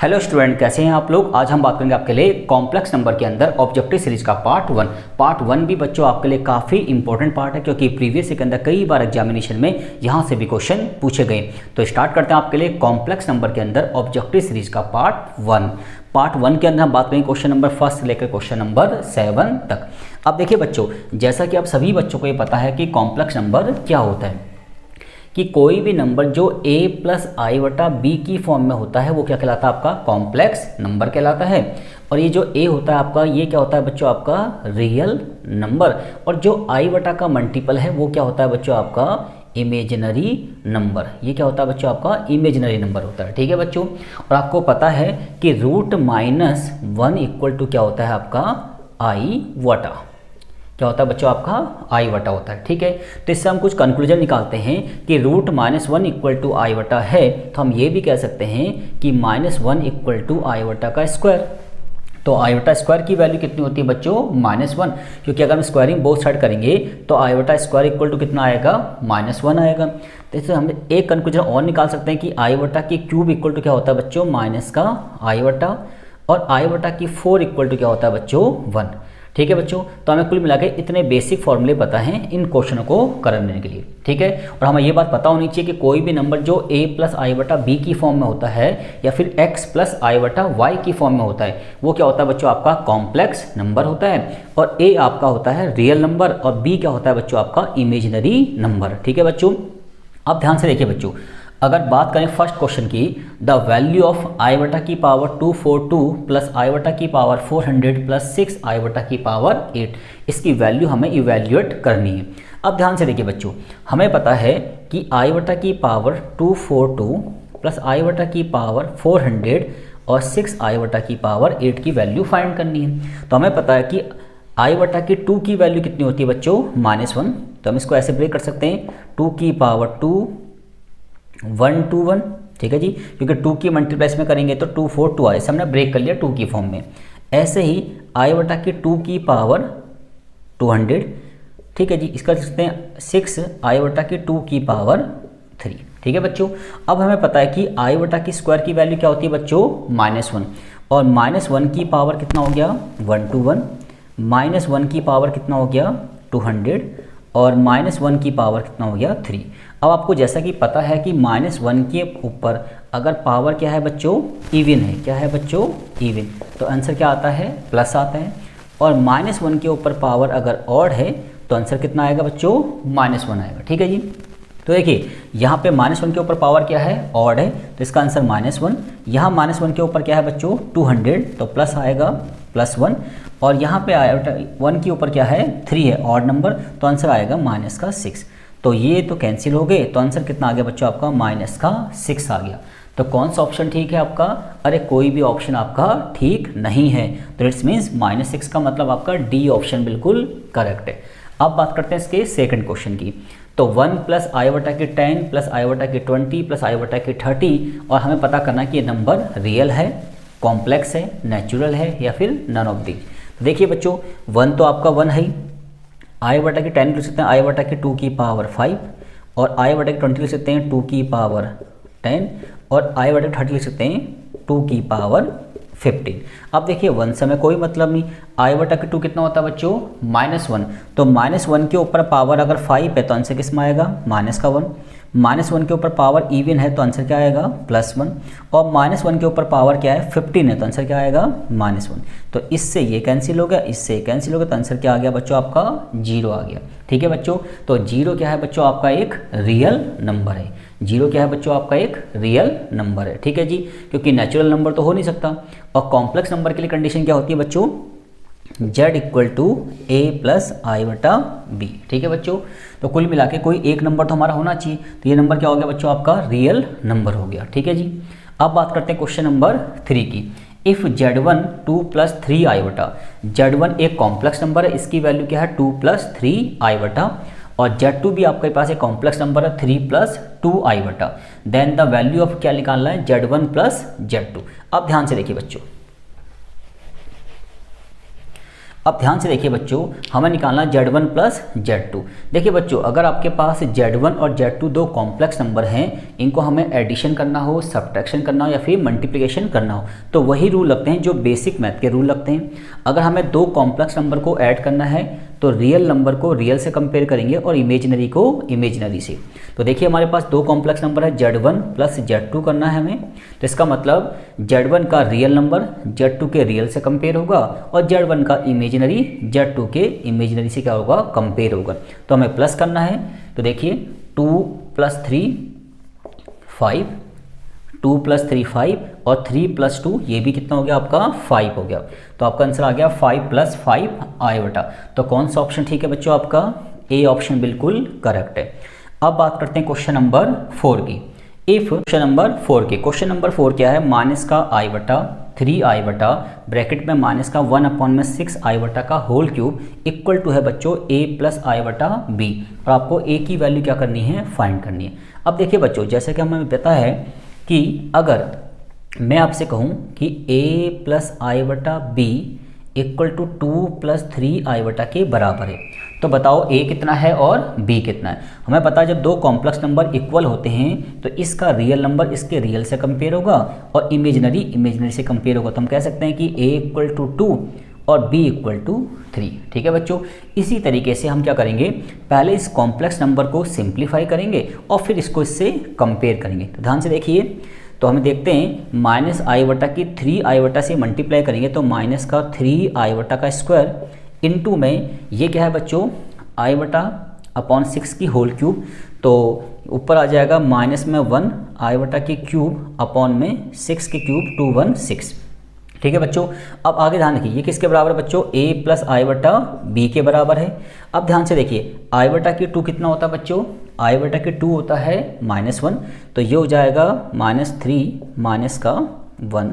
Hello student, कैसे हैं आप लोग। आज हम बात करेंगे आपके लिए कॉम्प्लेक्स नंबर के अंदर ऑब्जेक्टिव सीरीज का पार्ट वन भी बच्चों आपके लिए काफ़ी इंपॉर्टेंट पार्ट है, क्योंकि प्रीवियस के अंदर कई बार एग्जामिनेशन में यहाँ से भी क्वेश्चन पूछे गए। तो स्टार्ट करते हैं आपके लिए कॉम्प्लेक्स नंबर के अंदर ऑब्जेक्टिव सीरीज का पार्ट वन के अंदर हम बात करेंगे क्वेश्चन नंबर 1 से लेकर क्वेश्चन नंबर 7 तक। अब देखिए बच्चों, जैसा कि आप सभी बच्चों को ये पता है कि कॉम्प्लेक्स नंबर क्या होता है, कि कोई भी नंबर जो a प्लस आई बटा बी की फॉर्म में होता है वो क्या कहलाता है, आपका कॉम्प्लेक्स नंबर कहलाता है। और ये जो a होता है आपका, ये क्या होता है बच्चों, आपका रियल नंबर। और जो i बटा का मल्टीपल है वो क्या होता है बच्चों, आपका इमेजिनरी नंबर। ये क्या होता है बच्चों, आपका इमेजिनरी नंबर होता है। ठीक है बच्चों, और आपको पता है कि √-1 इक्वल टू क्या होता है, आपका आई वटा। क्या होता है बच्चों, आपका आई वटा होता है। ठीक है, तो इससे हम कुछ कंक्लूजन निकालते हैं कि √-1 इक्वल टू आई वटा है, तो हम ये भी कह सकते हैं कि -1 इक्वल टू आई वटा का स्क्वायर। तो आई वटा स्क्वायर की वैल्यू कितनी होती है बच्चों, -1, क्योंकि अगर हम स्क्वायरिंग बोथ साइड करेंगे तो आई वटा स्क्वायर इक्वल टू कितना आएगा, -1 आएगा। तो इससे हम एक कंक्लूजन और निकाल सकते हैं कि आई वटा की क्यूब इक्वल टू क्या होता है बच्चों, माइनस का आई वटा, और आई वटा की 4 इक्वल टू क्या होता है बच्चों, 1। ठीक है बच्चों, तो हमें कुल मिला के इतने बेसिक फॉर्मूले पता हैं इन क्वेश्चनों को करने के लिए। ठीक है, और हमें ये बात पता होनी चाहिए कि कोई भी नंबर जो a प्लस आई बटा बी की फॉर्म में होता है या फिर x प्लस आई बटा वाई की फॉर्म में होता है, वो क्या होता है बच्चों, आपका कॉम्प्लेक्स नंबर होता है। और a आपका होता है रियल नंबर और b क्या होता है बच्चों, आपका इमेजिनरी नंबर। ठीक है बच्चों, अब ध्यान से देखिए बच्चों, अगर बात करें फर्स्ट क्वेश्चन की, द वैल्यू ऑफ आई बटा की पावर 242 प्लस आई बटा की पावर 400 प्लस 6 आई बटा की पावर 8, इसकी वैल्यू हमें इवैल्यूएट करनी है। अब ध्यान से देखिए बच्चों, हमें पता है कि आई बटा की पावर 242 प्लस आई बटा की पावर 400 और 6 आई बटा की पावर 8 की वैल्यू फाइंड करनी है। तो हमें पता है कि आई बटा की 2 की वैल्यू कितनी होती है बच्चों, -1। तो हम इसको ऐसे ब्रेक कर सकते हैं, 2 की पावर 2 1 to 1। ठीक है जी, क्योंकि 2 की मल्टीप्लाई में करेंगे तो 2 4 2 आए, इसे हमने ब्रेक कर लिया 2 की फॉर्म में। ऐसे ही आई बटा की 2 की पावर 200। ठीक है जी, इसका लिख सकते हैं 6 आई बटा की 2 की पावर 3। ठीक है बच्चों, अब हमें पता है कि आई बटा की स्क्वायर की वैल्यू क्या होती है बच्चों, -1। और -1 की पावर कितना हो गया, 1 to 1। -1 की पावर कितना हो गया, 200। और -1 की पावर कितना हो गया, 3। अब आपको जैसा कि पता है कि -1 के ऊपर अगर पावर क्या है बच्चों, इवन है। क्या है बच्चों, इवन, तो आंसर क्या आता है, प्लस आता है। और -1 के ऊपर पावर अगर ऑड है तो आंसर कितना आएगा बच्चों, -1 आएगा। ठीक है जी, तो देखिए यहाँ पे -1 के ऊपर पावर क्या है, ऑड है, तो इसका आंसर -1। यहाँ -1 के ऊपर क्या है बच्चों, 200, तो प्लस आएगा +1। और यहाँ पे 1 के ऊपर क्या है, 3 है, ऑड नंबर, तो आंसर आएगा -6। तो ये तो कैंसिल हो गए, तो आंसर कितना आ गया बच्चों, आपका -6 आ गया। तो कौन सा ऑप्शन ठीक है आपका, अरे कोई भी ऑप्शन आपका ठीक नहीं है। तो इट्स मीन्स -6 का मतलब आपका डी ऑप्शन बिल्कुल करेक्ट है। अब बात करते हैं इसके सेकंड क्वेश्चन की। तो 1 प्लस आई बटा की 10 प्लस आई बटा की 20 प्लस आई बटा की 30, और हमें पता करना कि ये नंबर रियल है, कॉम्प्लेक्स है, नेचुरल है या फिर नन ऑफ दी। देखिए बच्चों, 1 तो आपका 1 है, आई बटा की 10 लिख सकते हैं आई बटा की 2 की पावर 5, और आई बटा की 20 लिख सकते हैं 2 की पावर 10, और आई बटा की 30 लिख सकते हैं 2 की पावर 15। अब देखिए 1 से हमें कोई मतलब नहीं, आई बटा की 2 कितना होता है बच्चों, -1। तो -1 के ऊपर पावर अगर 5 है तो आंसर किस में आएगा, -1। -1 के ऊपर पावर इवन है तो आंसर क्या आएगा, +1। और -1 के ऊपर पावर क्या है, 15 है, तो आंसर क्या आएगा, -1। तो इससे ये कैंसिल हो गया, इससे कैंसिल हो गया, तो आंसर क्या आ गया बच्चों, आपका 0 आ गया। ठीक है बच्चों, तो 0 क्या है बच्चों, आपका एक रियल नंबर है। 0 क्या है बच्चों, आपका एक रियल नंबर है। ठीक है जी, क्योंकि नेचुरल नंबर तो हो नहीं सकता। और कॉम्प्लेक्स नंबर के लिए कंडीशन क्या होती है बच्चों, z equal to a plus I बटा बी। ठीक है बच्चों, तो कुल मिला के कोई एक नंबर तो हमारा होना चाहिए, तो ये नंबर क्या हो गया बच्चों, आपका रियल नंबर हो गया। ठीक है जी, अब बात करते हैं क्वेश्चन नंबर 3 की। इफ़ z1 2 प्लस 3 आई बटा, z1 एक कॉम्प्लेक्स नंबर है, इसकी वैल्यू क्या है, 2 प्लस 3 आई बटा, और z2 भी आपके पास एक कॉम्प्लेक्स नंबर है, 3 प्लस 2 आई बटा, देन द वैल्यू ऑफ क्या निकालना है, z1 प्लस z2। अब ध्यान से देखिए बच्चों, अब ध्यान से देखिए बच्चों, हमें निकालना Z1 प्लस Z2। देखिए बच्चों, अगर आपके पास Z1 और Z2 दो कॉम्प्लेक्स नंबर हैं, इनको हमें एडिशन करना हो, सब्ट्रैक्शन करना हो या फिर मल्टीप्लिकेशन करना हो, तो वही रूल लगते हैं जो बेसिक मैथ के रूल लगते हैं। अगर हमें दो कॉम्प्लेक्स नंबर को ऐड करना है तो रियल नंबर को रियल से कंपेयर करेंगे और इमेजिनरी को इमेजिनरी से। तो देखिए हमारे पास दो कॉम्प्लेक्स नंबर है, Z1 प्लस Z2 करना है हमें। तो इसका मतलब Z1 का रियल नंबर Z2 के रियल से कंपेयर होगा और Z1 का इमेजिनरी Z2 के इमेजिनरी से क्या होगा, कंपेयर होगा। तो हमें प्लस करना है। तो देखिए 2 + 3 5, 2 + 3 5 और 3 + 2 ये भी कितना हो गया आपका 5 हो गया। तो आपका आंसर आ गया 5 + 5 i। तो कौन सा ऑप्शन ठीक है बच्चों, आपका ए ऑप्शन बिल्कुल करेक्ट है। अब बात करते हैं क्वेश्चन नंबर 4 की। इफ क्वेश्चन नंबर 4 के क्वेश्चन नंबर 4 क्या है, माइनस का i/3i ब्रैकेट में माइनस का 1/6i का होल क्यूब इक्वल टू है बच्चों a + i/b और आपको a की वैल्यू क्या करनी है, फाइंड करनी है। अब देखिए बच्चों, जैसे कि हमें पता है कि अगर मैं आपसे कहूँ कि a + i/b equal to 2 + 3i के बराबर है, तो बताओ a कितना है और b कितना है। हमें पता है जब दो कॉम्प्लेक्स नंबर इक्वल होते हैं तो इसका रियल नंबर इसके रियल से कंपेयर होगा और इमेजिनरी से कंपेयर होगा। तो हम कह सकते हैं कि a = 2 और b = 3। ठीक है बच्चों, इसी तरीके से हम क्या करेंगे, पहले इस कॉम्प्लेक्स नंबर को सिंप्लीफाई करेंगे और फिर इसको इससे कंपेयर करेंगे। तो ध्यान से देखिए, तो हम देखते हैं -i की 3i से मल्टीप्लाई करेंगे तो माइनस का 3i का स्क्वायर इनटू में ये क्या है बच्चों, i/6 की होल क्यूब। तो ऊपर आ जाएगा माइनस में 1i की क्यूब अपॉन में 6 की क्यूब 216। ठीक है बच्चों, अब आगे ध्यान रखिए, ये किसके बराबर है बच्चों, a + i/b के बराबर है। अब ध्यान से देखिए, i की 2 कितना होता है बच्चों, i की 2 होता है -1, तो ये हो जाएगा -3 का 1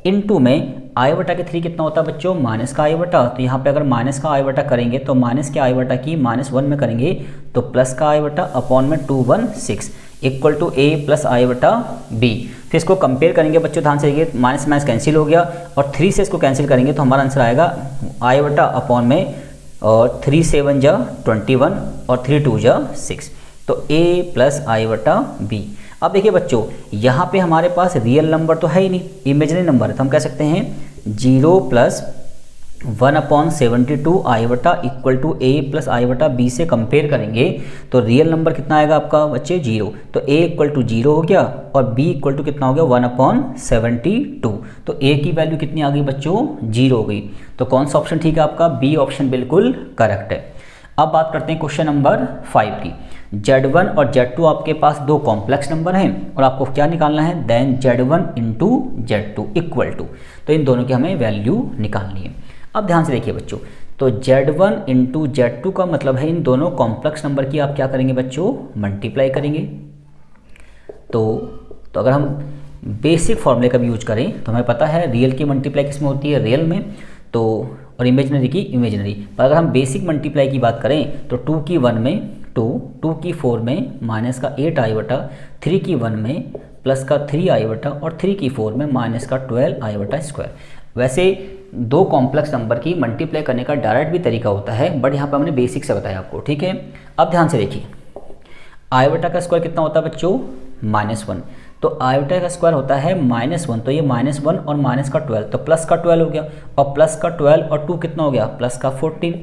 इनटू में i के 3 कितना होता है बच्चों, माइनस का i। तो यहाँ पे अगर माइनस का i करेंगे तो माइनस के i की -1 में करेंगे तो प्लस का i अपॉन में 216 इक्वल टू a + i/b। फिर इसको कंपेयर करेंगे बच्चों, ध्यान से देखिए, माइनस माइनस कैंसिल हो गया और 3 से इसको कैंसिल करेंगे तो हमारा आंसर आएगा i अपॉन में और 3 × 7 = 21 और 3 × 2 = 6। तो a + i/b। अब देखिए बच्चों, यहाँ पे हमारे पास रियल नंबर तो है ही नहीं, इमेजिनरी नंबर है, तो हम कह सकते हैं 0 + 1/72i equal to a + i/b से कंपेयर करेंगे तो रियल नंबर कितना आएगा आपका बच्चे 0। तो a = 0 हो गया और b = कितना हो गया 1/72। तो a की वैल्यू कितनी आ गई बच्चों, 0 हो गई। तो कौन सा ऑप्शन ठीक है आपका, b ऑप्शन बिल्कुल करेक्ट है। अब बात करते हैं क्वेश्चन नंबर 5 की। Z1 और Z2 आपके पास दो कॉम्प्लेक्स नंबर हैं और आपको क्या निकालना है, then Z1 × Z2 equal to, तो इन दोनों की हमें वैल्यू निकालनी है। अब ध्यान से देखिए बच्चों, तो Z1 × Z2 का मतलब है इन दोनों कॉम्प्लेक्स नंबर की आप क्या करेंगे बच्चों, मल्टीप्लाई करेंगे। तो अगर हम बेसिक फॉर्मूले का भी यूज करें तो हमें पता है रियल की मल्टीप्लाई किस में होती है, रियल में, तो और इमेजिनरी की इमेजिनरी। पर अगर हम बेसिक मल्टीप्लाई की बात करें तो 2 की 1 में 2, 2 की 4 में माइनस का 8i, 3 की 1 में प्लस का 3i और 3 की 4 में माइनस का 12i²। वैसे दो कॉम्प्लेक्स नंबर की मल्टीप्लाई करने का डायरेक्ट भी तरीका होता है, बट यहाँ पर हमने बेसिक से बताया आपको। ठीक है, अब ध्यान से देखिए, i का स्क्वायर कितना होता है बच्चों, -1। तो i का स्क्वायर होता है -1, तो ये -1 और माइनस का 12, तो प्लस का 12 हो गया और प्लस का 12 और 2 कितना हो गया, प्लस का 14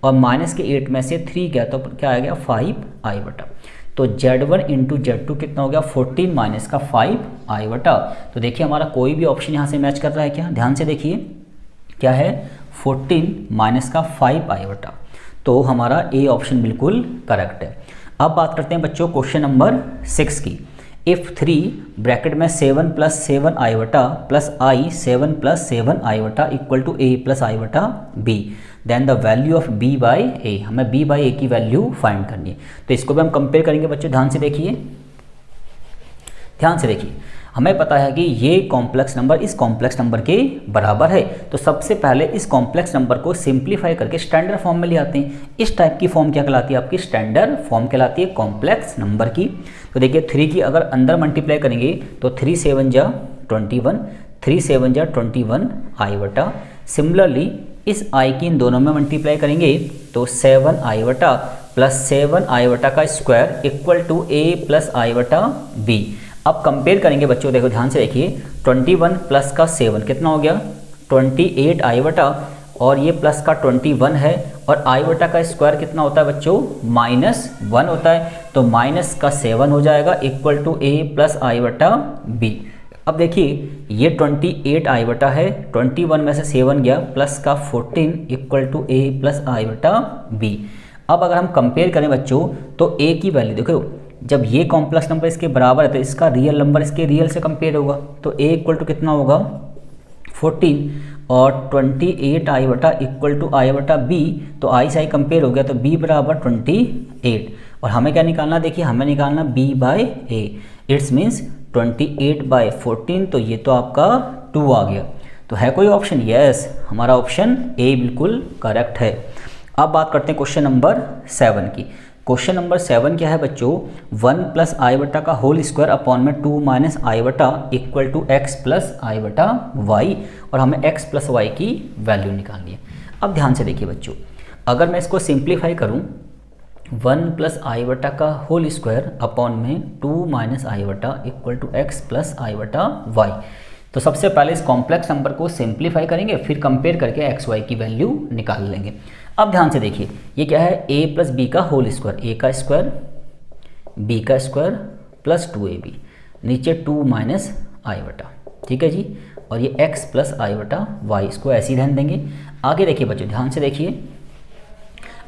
और माइनस के 8 में से 3 गया तो क्या आ गया 5i। तो Z1 × Z2 कितना हो गया 14 माइनस का 5i। तो देखिए हमारा कोई भी ऑप्शन यहाँ से मैच कर रहा है क्या, ध्यान से देखिए क्या है 14 माइनस का 5i। तो हमारा ए ऑप्शन बिल्कुल करेक्ट है। अब बात करते हैं बच्चों क्वेश्चन नंबर 6 की। इफ 3 ब्रैकेट में 7 + 7i plus i 7 + 7i equal to a + i/b, then the value of b by a, हमें b बाई a की वैल्यू फाइंड करनी है। तो इसको भी हम कंपेयर करेंगे बच्चों, ध्यान से देखिए, ध्यान से देखिए, हमें पता है कि ये कॉम्प्लेक्स नंबर इस कॉम्प्लेक्स नंबर के बराबर है। तो सबसे पहले इस कॉम्प्लेक्स नंबर को सिंप्लीफाई करके स्टैंडर्ड फॉर्म में ले आते हैं। इस टाइप की फॉर्म क्या कहलाती है आपकी, स्टैंडर्ड फॉर्म कहलाती है कॉम्प्लेक्स नंबर की। तो देखिए 3 की अगर अंदर मल्टीप्लाई करेंगे तो 3 × 7 = 21, 3 × 7 = 21i। सिमिलरली इस आई की इन दोनों में मल्टीप्लाई करेंगे तो 7i बटा प्लस 7i बटा का square equal to a plus i बटा b। अब कंपेयर करेंगे बच्चों, देखो ध्यान से देखिए, 21 प्लस का 7 कितना हो गया 28i बटा, और ये प्लस का 21 है, और i बटा का स्क्वायर कितना होता है बच्चों -1 होता है, तो माइनस का 7 हो जाएगा equal to a plus i बटा b। अब देखिए ये 28i बटा है, 21 में से 7 गया, प्लस का 14 equal to a plus i बटा b। अब अगर हम कंपेयर करें बच्चों तो a की वैल्यू देखो, जब ये कॉम्प्लेक्स नंबर इसके बराबर है तो इसका रियल नंबर इसके रियल से कंपेयर होगा, तो a इक्वल टू कितना होगा 14, और 28i बटा इक्वल टू i बटा b, तो i से i कंपेयर हो गया तो b बराबर 28, और हमें क्या निकालना, देखिए हमें निकालना b by a, it's means 28/14, तो ये तो आपका 2 आ गया। तो है कोई ऑप्शन? यस, हमारा ऑप्शन ए बिल्कुल करेक्ट है। अब बात करते हैं क्वेश्चन नंबर 7 की। क्वेश्चन नंबर 7 क्या है बच्चों, 1 प्लस आई बटा का होल स्क्वायर अपॉन में 2 माइनस आई बटा equal to x plus I बटा वाई, और हमें एक्स प्लस वाई की वैल्यू निकालनी है। अब ध्यान से देखिए बच्चों, अगर मैं इसको सिंप्लीफाई करूं 1 प्लस आई बटा का होल स्क्वायर अपॉन में 2 माइनस आई बटा equal to x plus I बटा वाई, तो सबसे पहले इस कॉम्प्लेक्स नंबर को सिंप्लीफाई करेंगे, फिर कंपेयर करके एक्स वाई की वैल्यू निकाल लेंगे। अब ध्यान से देखिए, ये क्या है, a प्लस बी का होल स्क्वायर, a का स्क्वायर b का स्क्वायर प्लस 2ab, नीचे 2 माइनस आई बटा, ठीक है जी, और ये x प्लस आई बटा वाई, इसको ऐसे ही रहने देंगे। आगे देखिए बच्चों, ध्यान से देखिए,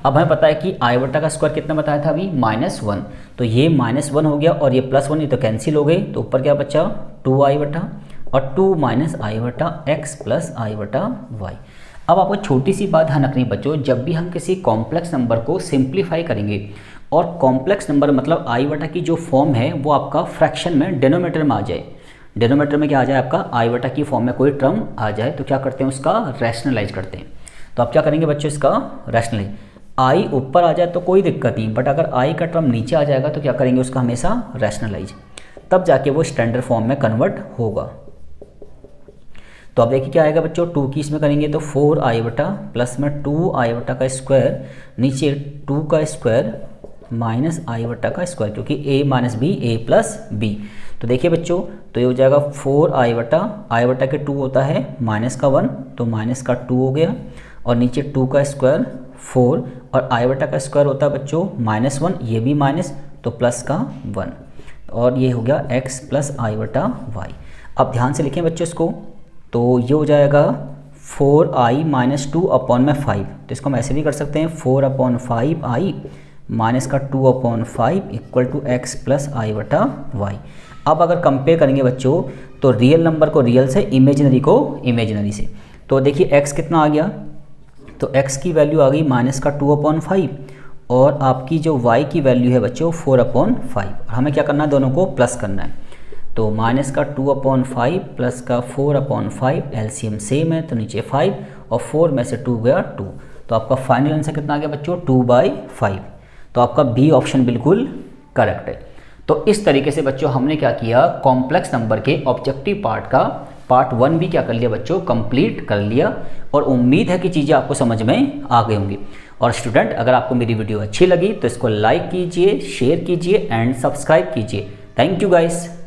अब हमें पता है कि आई बटा का स्क्वायर कितना बताया था अभी -1, तो ये -1 हो गया और ये +1, ये तो कैंसिल हो गई, तो ऊपर क्या बचा 2i बटा और 2 माइनस आई बटा एक्स प्लस आई बटा वाई। अब आपको छोटी सी बात ध्यान रखनी बच्चों, जब भी हम किसी कॉम्प्लेक्स नंबर को सिंप्लीफाई करेंगे, और कॉम्प्लेक्स नंबर मतलब आई बटा की जो फॉर्म है वो आपका फ्रैक्शन में डिनोमिनेटर में आ जाए, डिनोमिनेटर में क्या आ जाए आपका आई बटा की फॉर्म में कोई टर्म आ जाए, तो क्या करते हैं उसका रैशनलाइज करते हैं। तो आप क्या करेंगे बच्चों, इसका रैशनलाइज, आई ऊपर आ जाए तो कोई दिक्कत नहीं, बट अगर आई का टर्म नीचे आ जाएगा तो क्या करेंगे उसका हमेशा रैशनलाइज, तब जाके वो स्टैंडर्ड फॉर्म में कन्वर्ट होगा। तो अब देखिए क्या आएगा बच्चों, 2 की इसमें करेंगे तो 4i बटा प्लस में 2i बटा का स्क्वायर, नीचे 2 का स्क्वायर माइनस आई बटा का स्क्वायर, क्योंकि a minus B A plus B. तो देखिए बच्चों, तो ये हो जाएगा 4i बटा, आई बटा के 2 होता है माइनस का 1, तो माइनस का 2 हो गया, और नीचे 2 का स्क्वायर 4, और आई बटा का स्क्वायर होता है बच्चों -1, ये भी माइनस, तो प्लस का 1, और ये हो गया x प्लस आई बटा वाई। अब ध्यान से लिखें बच्चों इसको, तो ये हो जाएगा 4i माइनस 2 अपॉन में 5, तो इसको हम ऐसे भी कर सकते हैं 4/5i माइनस का 2/5 equal to x plus I बटा वाई। अब अगर कंपेयर करेंगे बच्चों, तो रियल नंबर को रियल से, इमेजिनरी को इमेजिनरी से, तो देखिए x कितना आ गया, तो x की वैल्यू आ गई माइनस का 2/5, और आपकी जो y की वैल्यू है बच्चों 4/5, हमें क्या करना है, दोनों को प्लस करना है, तो माइनस का 2/5 प्लस का 4/5, एलसीएम सेम है तो नीचे 5, और 4 में से 2 गया 2, तो आपका फाइनल आंसर कितना आ गया बच्चों 2/5। तो आपका बी ऑप्शन बिल्कुल करेक्ट है। तो इस तरीके से बच्चों हमने क्या किया, कॉम्प्लेक्स नंबर के ऑब्जेक्टिव पार्ट का पार्ट 1 भी क्या कर लिया बच्चों, कंप्लीट कर लिया, और उम्मीद है कि चीज़ें आपको समझ में आ गई होंगी। और स्टूडेंट, अगर आपको मेरी वीडियो अच्छी लगी तो इसको लाइक कीजिए, शेयर कीजिए एंड सब्सक्राइब कीजिए। Thank you guys.